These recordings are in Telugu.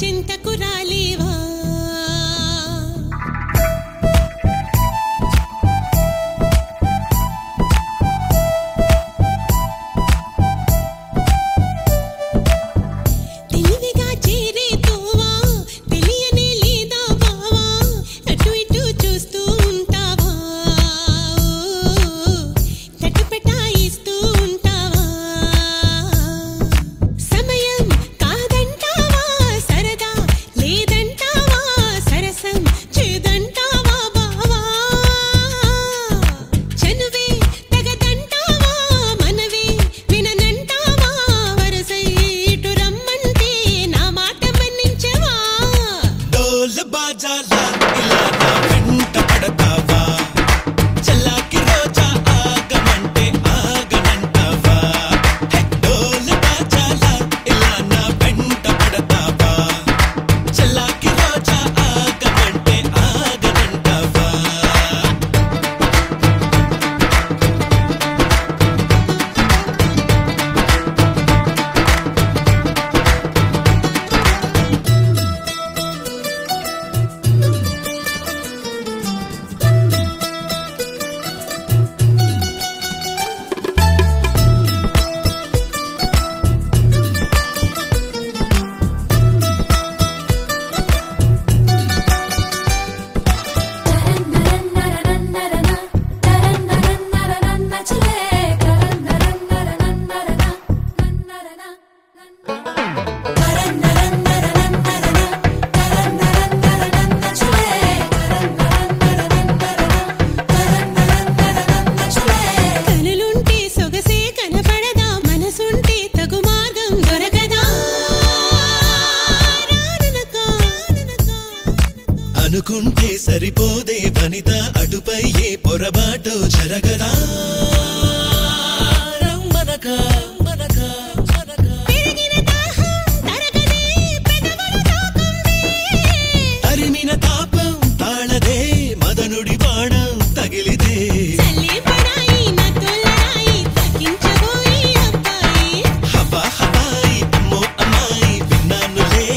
చింతకు రాలేవా అనుకుంటే సరిపోదే వనిత అడుపై ఏ పొరబాటు జరగదా రమ్మనక పెరిగిన దాహం తరగదే పెదవులు తాకందే అరిమిన తాపం తాళదే మదనుడి బాణం తగిలిదే చల్లే పడాయి నా తొల్లరాయి తగ్గించబోయి అబ్బాయి హవా హవాయి అమ్మో అమ్మాయి విన్నానులే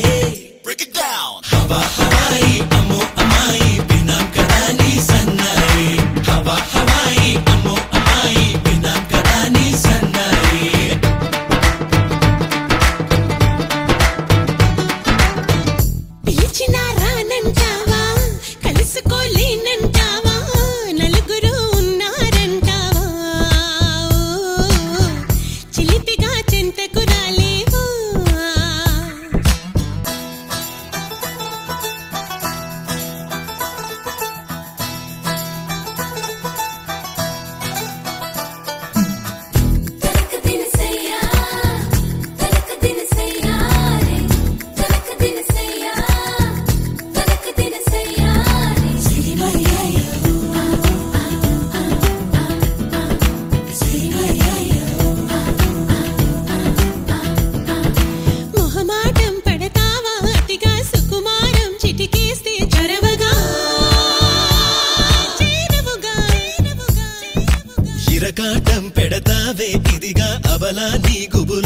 break it down హవా హవాయి అమ్మో అమ్మాయి విన్నాం కదా నీ సన్నాయి హవా హవాయి అమ్మో అమ్మాయి విన్నాం కదా నీ సన్నాయి పిలిచినా రానంటావా కలుసుకోలేనంటావా నలుగురు ఉన్నారంటావా చిలిపిగా చింతకు రాలేవా మొహమాటం పడతావా అతిగా సుకుమారం చిటికేస్తే చొరవగా చేరవుగా ఇరకాటం పెడతావే ఇదిగా అవలా నీ గుబులు